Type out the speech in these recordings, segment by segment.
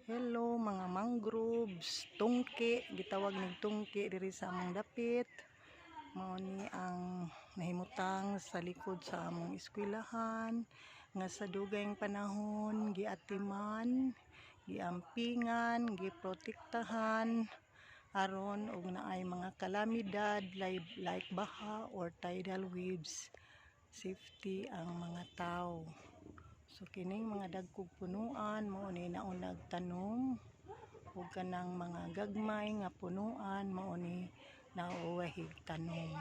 Hello mga mangroves, tungki, gitawag ning tungki diri sa among dapit. Mao ni ang nahimutang sa likod sa among eskwelahan nga sa dugayng panahon giatiman, giampingan, giprotektahan aron og naay mga kalamidad like baha or tidal waves. Safety ang mga tao. So kining mga dagkog punuan mao ni naon nagtanom ug kanang mga gagmay nga punuan mao ni nauwahig tanom.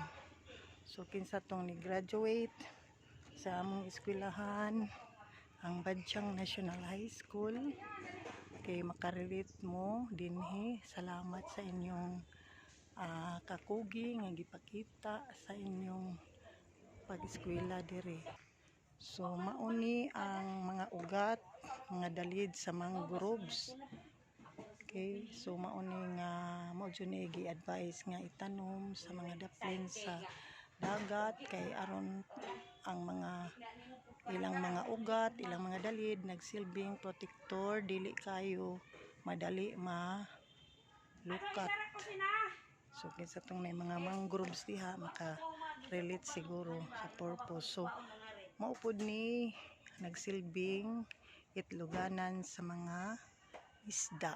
So kinsa tong ni graduate sa among eskwelahan ang Badyang National High School kay makarelate mo dinhi. Salamat sa inyong kakugi nga gipakita sa inyong pag-eskwela diri. So mauni ang mga ugat, mga dalid sa mangroves. Okay, so mauni nga mao jud ni gi-advise nga itanom sa mga daplin sa dagat kay aron ang mga ilang mga ugat, ilang mga dalid nagsilbing protector, dili kayo madali malukat. So kinsa tong may mga mangroves diha maka-relate siguro sa purpose. So mao pud ni nagsilbing itloganan sa mga isda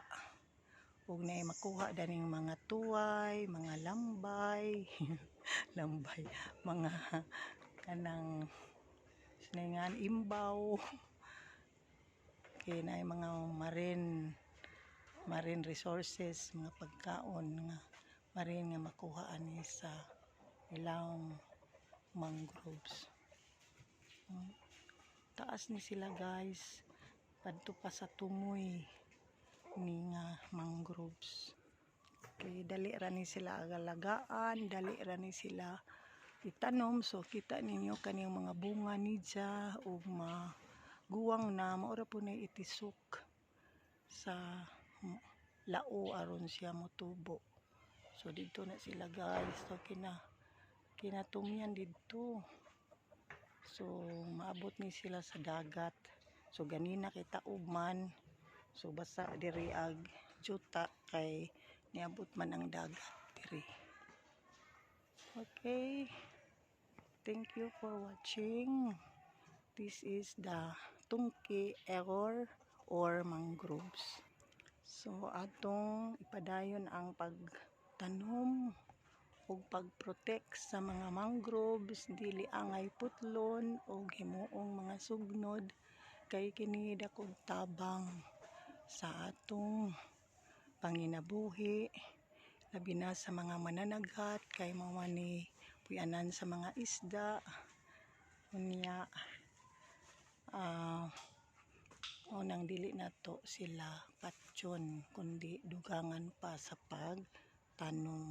ug naay makuha daning mga tuway, mga lambay lambay, mga kanang siningan imbaw kay naay mga marine resources, mga pagkaon nga marine nga makuha ani sa ilawom mangroves. Taas ni sila guys, padto pa sa tumoy ni nga mangroves. Okay, dali ra ni sila agalagaan, dali ra ni sila itanom. So kita ninyo kaning mga bunga ni dya ug maguwang na mao ra po na itisok sa lao aron siya motubo. So dito na sila guys. So kinatumyan dito. So maabot ni sila sa dagat. So ganina kay taob man. So basa diri ag juta kay niabot man ang dagat diri. Okay. Thank you for watching. This is the tungki error or mangroves. So atong ipadayon ang pagtanom ug pag-protect sa mga mangroves, dili angay putlon o himuong mga sugnod kay kini dakong tabang sa atong panginabuhi, labi na sa mga mananagat kay mao ni puy-anan sa mga isda unya unang dili nato sila patyon kundi dugangan pa sa pagtanom.